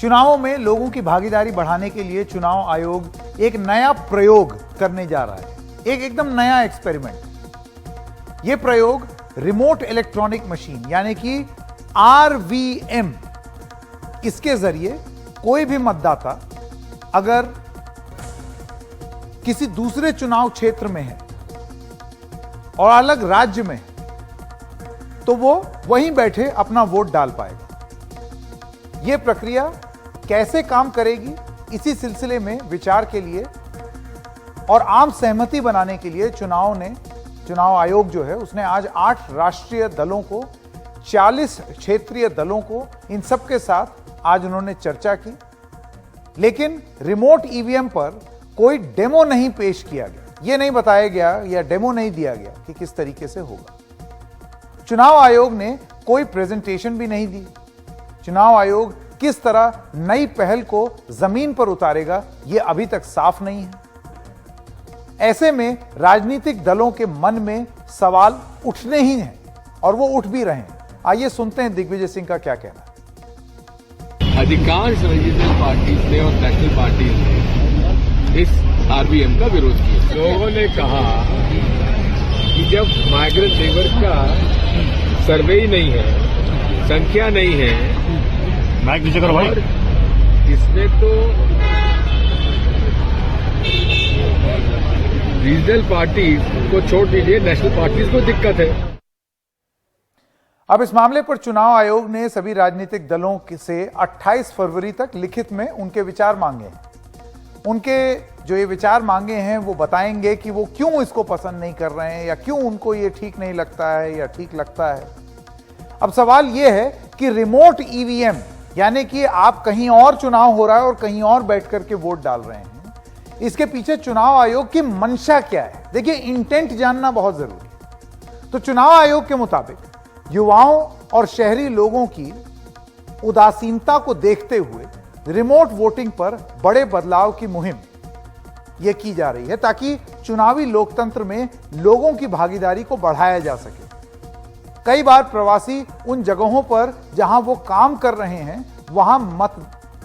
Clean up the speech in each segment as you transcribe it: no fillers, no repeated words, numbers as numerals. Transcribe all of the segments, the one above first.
चुनावों में लोगों की भागीदारी बढ़ाने के लिए चुनाव आयोग एक नया प्रयोग करने जा रहा है, एक एकदम नया एक्सपेरिमेंट। यह प्रयोग रिमोट इलेक्ट्रॉनिक मशीन यानी कि RVM, इसके जरिए कोई भी मतदाता अगर किसी दूसरे चुनाव क्षेत्र में है और अलग राज्य में है तो वो वहीं बैठे अपना वोट डाल पाएगा। यह प्रक्रिया कैसे काम करेगी, इसी सिलसिले में विचार के लिए और आम सहमति बनाने के लिए चुनाव आयोग जो है उसने आज 8 राष्ट्रीय दलों को, 40 क्षेत्रीय दलों को, इन सब के साथ आज उन्होंने चर्चा की। लेकिन रिमोट ईवीएम पर कोई डेमो नहीं पेश किया गया, यह नहीं बताया गया या डेमो नहीं दिया गया कि किस तरीके से होगा। चुनाव आयोग ने कोई प्रेजेंटेशन भी नहीं दी। चुनाव आयोग किस तरह नई पहल को जमीन पर उतारेगा, यह अभी तक साफ नहीं है। ऐसे में राजनीतिक दलों के मन में सवाल उठने ही हैं और वो उठ भी रहे हैं। आइए सुनते हैं दिग्विजय सिंह का क्या कहना है। अधिकांश रीजनल पार्टी ने और नेशनल पार्टी ने इस RVM का विरोध किया। लोगों ने कहा कि जब माइग्रेंट लेबर का सर्वे ही नहीं है, संख्या नहीं है, और इसमें तो रीजनल पार्टी को छोड़ दीजिए, नेशनल पार्टीज को दिक्कत है। अब इस मामले पर चुनाव आयोग ने सभी राजनीतिक दलों से 28 फरवरी तक लिखित में उनके विचार मांगे हैं। उनके जो ये विचार मांगे हैं वो बताएंगे कि वो क्यों इसको पसंद नहीं कर रहे हैं या क्यों उनको ये ठीक नहीं लगता है या ठीक लगता है। अब सवाल ये है कि रिमोट ईवीएम यानी कि आप कहीं और चुनाव हो रहा है और कहीं और बैठ करके वोट डाल रहे हैं, इसके पीछे चुनाव आयोग की मंशा क्या है। देखिए, इंटेंट जानना बहुत जरूरी है। तो चुनाव आयोग के मुताबिक युवाओं और शहरी लोगों की उदासीनता को देखते हुए रिमोट वोटिंग पर बड़े बदलाव की मुहिम यह की जा रही है ताकि चुनावी लोकतंत्र में लोगों की भागीदारी को बढ़ाया जा सके। कई बार प्रवासी उन जगहों पर जहां वो काम कर रहे हैं वहां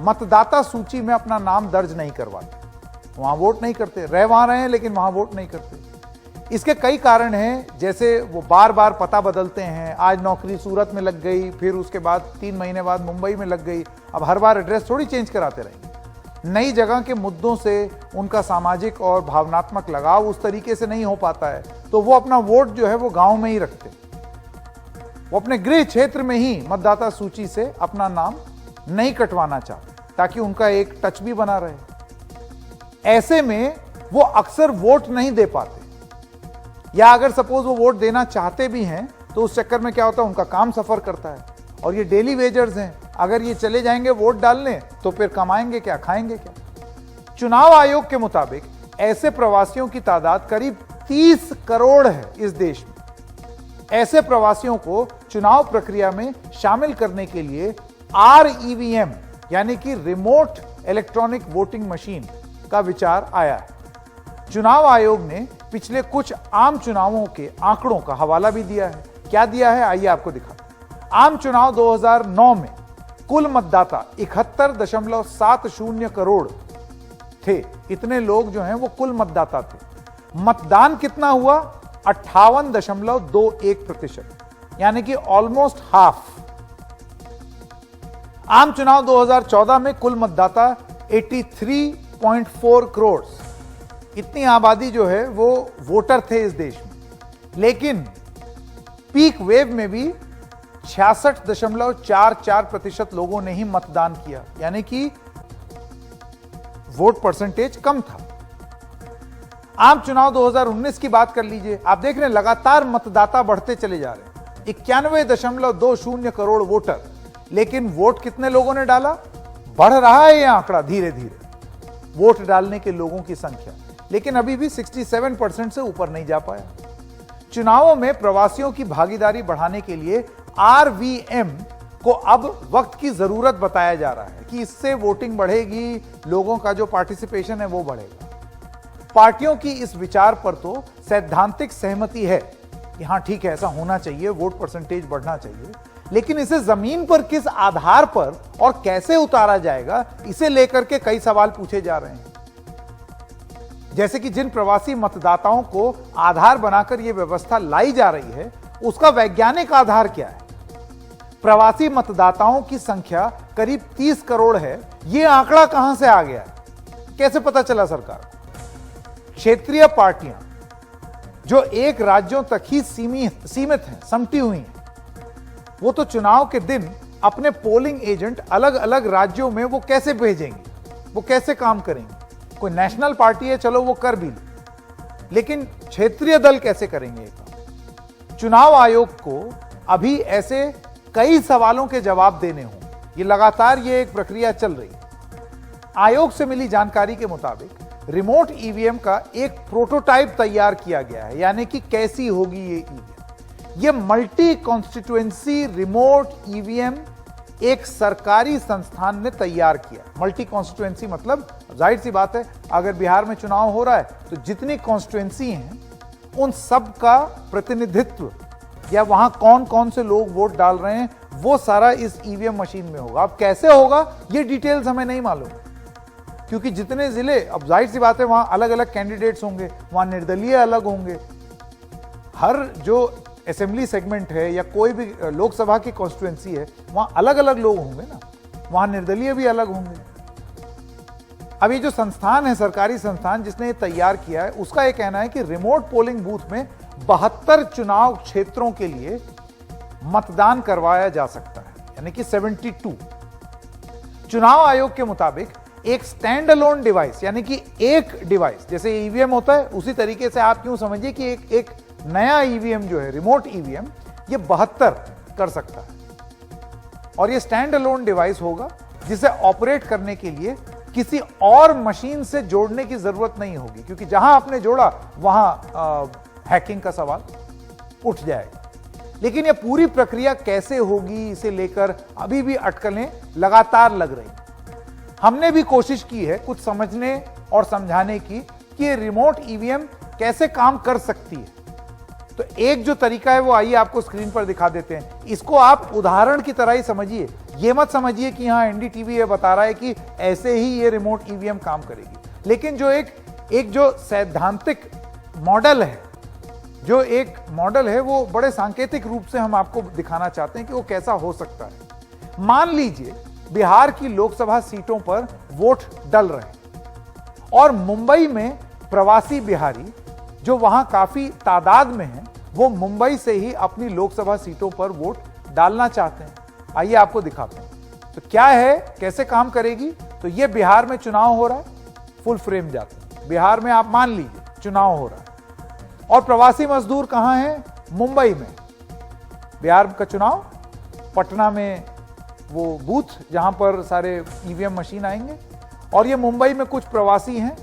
मतदाता सूची में अपना नाम दर्ज नहीं करवाते, वहां वोट नहीं करते, वहां रहे हैं लेकिन वहां वोट नहीं करते। इसके कई कारण हैं, जैसे वो बार बार पता बदलते हैं। आज नौकरी सूरत में लग गई, फिर उसके बाद 3 महीने बाद मुंबई में लग गई। अब हर बार एड्रेस थोड़ी चेंज कराते रहेंगे। नई जगह के मुद्दों से उनका सामाजिक और भावनात्मक लगाव उस तरीके से नहीं हो पाता है, तो वो अपना वोट जो है वो गांव में ही रखते, वो अपने गृह क्षेत्र में ही मतदाता सूची से अपना नाम नहीं कटवाना चाहते ताकि उनका एक टच भी बना रहे। ऐसे में वो अक्सर वोट नहीं दे पाते, या अगर सपोज वो वोट देना चाहते भी हैं तो उस चक्कर में क्या होता है, उनका काम सफर करता है और ये डेली वेजर्स हैं। अगर ये चले जाएंगे वोट डालने तो फिर कमाएंगे क्या, खाएंगे क्या। चुनाव आयोग के मुताबिक ऐसे प्रवासियों की तादाद करीब 30 करोड़ है इस देश में। ऐसे प्रवासियों को चुनाव प्रक्रिया में शामिल करने के लिए REVM यानी कि रिमोट इलेक्ट्रॉनिक वोटिंग मशीन का विचार आया है। चुनाव आयोग ने पिछले कुछ आम चुनावों के आंकड़ों का हवाला भी दिया है। क्या दिया है, आइए आपको दिखाते हैं। आम चुनाव 2009 में कुल मतदाता 71.70 करोड़ थे। इतने लोग जो हैं वो कुल मतदाता थे। मतदान कितना हुआ, 58.21%, यानी कि ऑलमोस्ट हाफ। आम चुनाव 2014 में कुल मतदाता 83.4 करोड़, इतनी आबादी जो है वो वोटर थे इस देश में। लेकिन पीक वेव में भी 66.44% लोगों ने ही मतदान किया, यानी कि वोट परसेंटेज कम था। आम चुनाव 2019 की बात कर लीजिए, आप देख रहे हैं लगातार मतदाता बढ़ते चले जा रहे हैं, 91.20 करोड़ वोटर। लेकिन वोट कितने लोगों ने डाला, बढ़ रहा है यह आंकड़ा धीरे धीरे, वोट डालने के लोगों की संख्या, लेकिन अभी भी 67% से ऊपर नहीं जा पाया। चुनावों में प्रवासियों की भागीदारी बढ़ाने के लिए RVM को अब वक्त की जरूरत बताया जा रहा है कि इससे वोटिंग बढ़ेगी, लोगों का जो पार्टिसिपेशन है वो बढ़ेगा। पार्टियों की इस विचार पर तो सैद्धांतिक सहमति है कि हां ठीक है, ऐसा होना चाहिए, वोट परसेंटेज बढ़ना चाहिए। लेकिन इसे जमीन पर किस आधार पर और कैसे उतारा जाएगा, इसे लेकर के कई सवाल पूछे जा रहे हैं। जैसे कि जिन प्रवासी मतदाताओं को आधार बनाकर यह व्यवस्था लाई जा रही है, उसका वैज्ञानिक आधार क्या है? प्रवासी मतदाताओं की संख्या करीब 30 करोड़ है। यह आंकड़ा कहां से आ गया, कैसे पता चला सरकार को? क्षेत्रीय पार्टियां जो एक राज्यों तक ही सीमित हैं, समटी हुई हैं, वो तो चुनाव के दिन अपने पोलिंग एजेंट अलग अलग राज्यों में वो कैसे भेजेंगे, वो कैसे काम करेंगे? कोई नेशनल पार्टी है, चलो वो कर भी ले, लेकिन क्षेत्रीय दल कैसे करेंगे? चुनाव आयोग को अभी ऐसे कई सवालों के जवाब देने हों। ये लगातार ये एक प्रक्रिया चल रही है। आयोग से मिली जानकारी के मुताबिक रिमोट ईवीएम का एक प्रोटोटाइप तैयार किया गया है, यानी कि कैसी होगी ये ईवीएम। ये मल्टी कॉन्स्टिट्यूएंसी रिमोट ईवीएम एक सरकारी संस्थान ने तैयार किया। मल्टी कॉन्स्टिट्यूएंसी मतलब जाहिर सी बात है, अगर बिहार में चुनाव हो रहा है तो जितनी कॉन्स्टिट्यूएंसी हैं उन सब का प्रतिनिधित्व या वहां कौन कौन से लोग वोट डाल रहे हैं, वो सारा इस ईवीएम मशीन में होगा। अब कैसे होगा ये डिटेल्स हमें नहीं मालूम, क्योंकि जितने जिले, अब जाहिर सी बात है वहां अलग अलग कैंडिडेट्स होंगे, वहां निर्दलीय अलग होंगे। हर जो असेंबली सेगमेंट है या कोई भी लोकसभा की कॉन्स्टिट्यूएंसी है, वहां अलग अलग लोग होंगे ना, वहां निर्दलीय भी अलग होंगे। अब ये जो संस्थान है, सरकारी संस्थान जिसने ये तैयार किया है, उसका ये कहना है कि रिमोट पोलिंग बूथ में 72 चुनाव क्षेत्रों के लिए मतदान करवाया जा सकता है, यानी कि 72। चुनाव आयोग के मुताबिक एक स्टैंड अलोन डिवाइस, यानी कि एक डिवाइस, जैसे ईवीएम होता है उसी तरीके से आप क्यों समझिए कि एक नया ईवीएम जो है, रिमोट ईवीएम, ये 72 कर सकता है। और ये स्टैंड अलोन डिवाइस होगा जिसे ऑपरेट करने के लिए किसी और मशीन से जोड़ने की जरूरत नहीं होगी, क्योंकि जहां आपने जोड़ा वहां हैकिंग का सवाल उठ जाएगा। लेकिन यह पूरी प्रक्रिया कैसे होगी, इसे लेकर अभी भी अटकलें लगातार लग रही। हमने भी कोशिश की है कुछ समझने और समझाने की कि ये रिमोट ईवीएम कैसे काम कर सकती है। तो एक जो तरीका है वो आइए आपको स्क्रीन पर दिखा देते हैं। इसको आप उदाहरण की तरह ही समझिए, ये मत समझिए कि हाँ एनडीटीवी ये बता रहा है कि ऐसे ही ये रिमोट ईवीएम काम करेगी। लेकिन जो एक जो सैद्धांतिक मॉडल है, जो एक मॉडल है, वो बड़े सांकेतिक रूप से हम आपको दिखाना चाहते हैं कि वो कैसा हो सकता है। मान लीजिए बिहार की लोकसभा सीटों पर वोट डल रहे हैं और मुंबई में प्रवासी बिहारी जो वहां काफी तादाद में हैं, वो मुंबई से ही अपनी लोकसभा सीटों पर वोट डालना चाहते हैं। आइए आपको दिखाते हैं तो क्या है, कैसे काम करेगी। तो ये बिहार में चुनाव हो रहा है, फुल फ्रेम जाते हैं। बिहार में आप मान लीजिए चुनाव हो रहा है और प्रवासी मजदूर कहां हैं? मुंबई में। बिहार का चुनाव, पटना में वो बूथ जहां पर सारे ईवीएम मशीन आएंगे, और ये मुंबई में कुछ प्रवासी हैं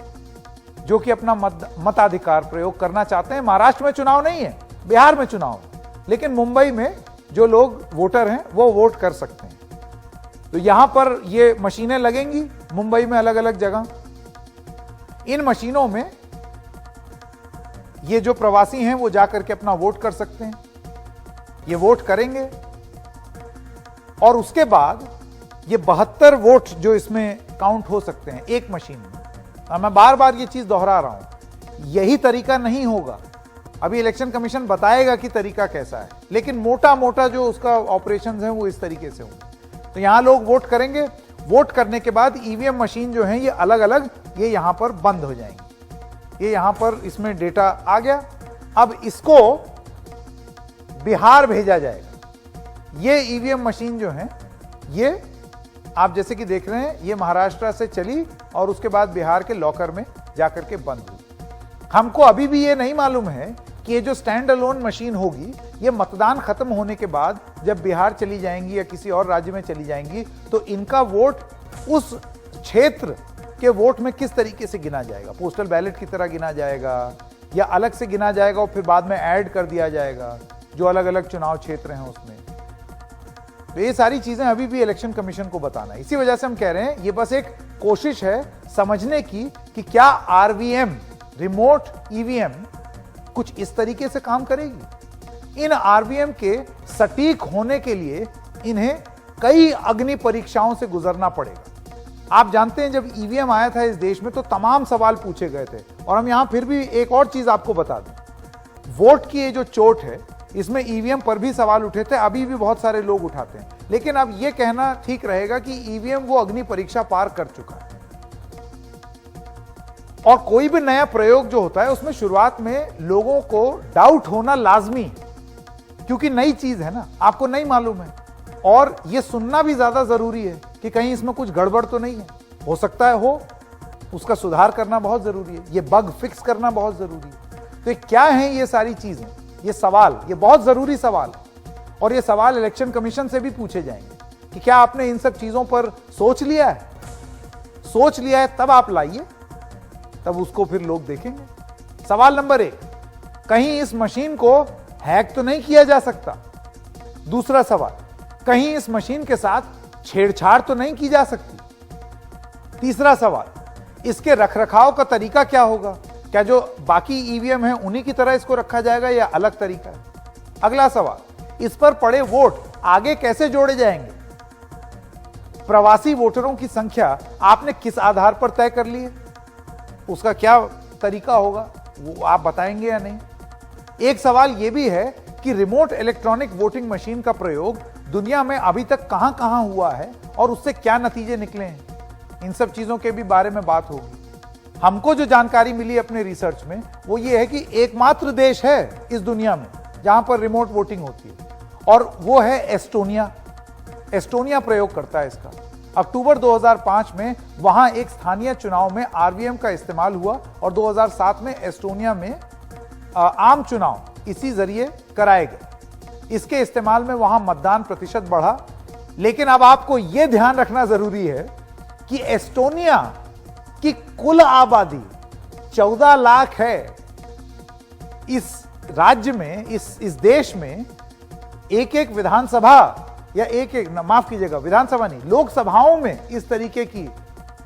जो कि अपना मताधिकार प्रयोग करना चाहते हैं। महाराष्ट्र में चुनाव नहीं है, बिहार में चुनाव है, लेकिन मुंबई में जो लोग वोटर हैं वो वोट कर सकते हैं। तो यहां पर ये मशीनें लगेंगी मुंबई में अलग अलग जगह। इन मशीनों में ये जो प्रवासी हैं वो जाकर के अपना वोट कर सकते हैं। ये वोट करेंगे और उसके बाद ये 72 वोट जो इसमें काउंट हो सकते हैं एक मशीन में। मैं बार बार ये चीज दोहरा रहा हूं, यही तरीका नहीं होगा। अभी इलेक्शन कमीशन बताएगा कि तरीका कैसा है, लेकिन मोटा मोटा जो उसका ऑपरेशंस है वो इस तरीके से होंगे। तो यहां लोग वोट करेंगे, वोट करने के बाद ईवीएम मशीन जो है ये अलग अलग ये यहां पर बंद हो जाएंगी। ये यहां पर इसमें डेटा आ गया, अब इसको बिहार भेजा जाएगा। ये ईवीएम मशीन जो है ये आप जैसे कि देख रहे हैं, ये महाराष्ट्र से चली और उसके बाद बिहार के लॉकर में जाकर के बंद हुई। हमको अभी भी ये नहीं मालूम है कि ये जो स्टैंड अलोन मशीन होगी, ये मतदान खत्म होने के बाद जब बिहार चली जाएंगी या किसी और राज्य में चली जाएंगी तो इनका वोट उस क्षेत्र के वोट में किस तरीके से गिना जाएगा। पोस्टल बैलेट की तरह गिना जाएगा या अलग से गिना जाएगा और फिर बाद में ऐड कर दिया जाएगा जो अलग अलग चुनाव क्षेत्र हैं उसमें। तो ये सारी चीजें अभी भी इलेक्शन कमीशन को बताना है। इसी वजह से हम कह रहे हैं ये बस एक कोशिश है समझने की कि क्या आरवीएम, रिमोट ईवीएम, कुछ इस तरीके से काम करेगी। इन आरवीएम के सटीक होने के लिए इन्हें कई अग्नि परीक्षाओं से गुजरना पड़ेगा। आप जानते हैं जब ईवीएम आया था इस देश में तो तमाम सवाल पूछे गए थे, और हम यहां फिर भी एक और चीज आपको बता दें, वोट की ये जो चोट है इसमें ईवीएम पर भी सवाल उठे थे, अभी भी बहुत सारे लोग उठाते हैं, लेकिन अब यह कहना ठीक रहेगा कि ईवीएम वो अग्नि परीक्षा पार कर चुका है। और कोई भी नया प्रयोग जो होता है उसमें शुरुआत में लोगों को डाउट होना लाजमी है, क्योंकि नई चीज है ना, आपको नहीं मालूम है, और यह सुनना भी ज्यादा जरूरी है कि कहीं इसमें कुछ गड़बड़ तो नहीं है। हो सकता है हो, उसका सुधार करना बहुत जरूरी है, यह बग फिक्स करना बहुत जरूरी है। तो क्या है ये सारी चीजें, ये सवाल, ये बहुत जरूरी सवाल है, और ये सवाल इलेक्शन कमीशन से भी पूछे जाएंगे कि क्या आपने इन सब चीजों पर सोच लिया है? सोच लिया है तब आप लाइए, तब उसको फिर लोग देखेंगे। सवाल नंबर 1, कहीं इस मशीन को हैक तो नहीं किया जा सकता? दूसरा सवाल, कहीं इस मशीन के साथ छेड़छाड़ तो नहीं की जा सकती? तीसरा सवाल, इसके रखरखाव का तरीका क्या होगा? क्या जो बाकी ईवीएम है उन्हीं की तरह इसको रखा जाएगा या अलग तरीका है? अगला सवाल, इस पर पड़े वोट आगे कैसे जोड़े जाएंगे? प्रवासी वोटरों की संख्या आपने किस आधार पर तय कर ली है? उसका क्या तरीका होगा वो आप बताएंगे या नहीं? एक सवाल यह भी है कि रिमोट इलेक्ट्रॉनिक वोटिंग मशीन का प्रयोग दुनिया में अभी तक कहां कहां हुआ है और उससे क्या नतीजे निकले हैं? इन सब चीजों के भी बारे में बात होगी। हमको जो जानकारी मिली अपने रिसर्च में वो ये है कि एकमात्र देश है इस दुनिया में जहां पर रिमोट वोटिंग होती है, और वो है एस्टोनिया। एस्टोनिया प्रयोग करता है इसका। अक्टूबर 2005 में वहां एक स्थानीय चुनाव में आरवीएम का इस्तेमाल हुआ, और 2007 में एस्टोनिया में आम चुनाव इसी जरिए कराए गए। इसके इस्तेमाल में वहां मतदान प्रतिशत बढ़ा। लेकिन अब आपको यह ध्यान रखना जरूरी है कि एस्टोनिया की कुल आबादी 14 लाख है। इस राज्य में, इस देश में एक एक विधानसभा या एक एक, माफ कीजिएगा, विधानसभा नहीं, लोकसभाओं में इस तरीके की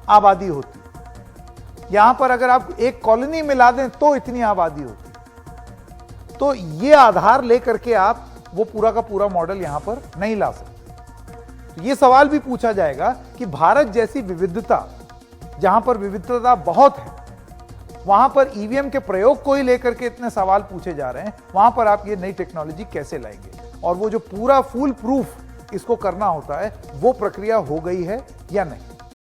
आबादी होती। यहां पर अगर आप एक कॉलोनी मिला दें तो इतनी आबादी होती। तो यह आधार लेकर के आप वो पूरा का पूरा मॉडल यहां पर नहीं ला सकते। तो यह सवाल भी पूछा जाएगा कि भारत जैसी विविधता, जहां पर विविधता बहुत है, वहां पर ईवीएम के प्रयोग को ही लेकर के इतने सवाल पूछे जा रहे हैं, वहां पर आप ये नई टेक्नोलॉजी कैसे लाएंगे? और वो जो पूरा फुल प्रूफ इसको करना होता है, वो प्रक्रिया हो गई है या नहीं?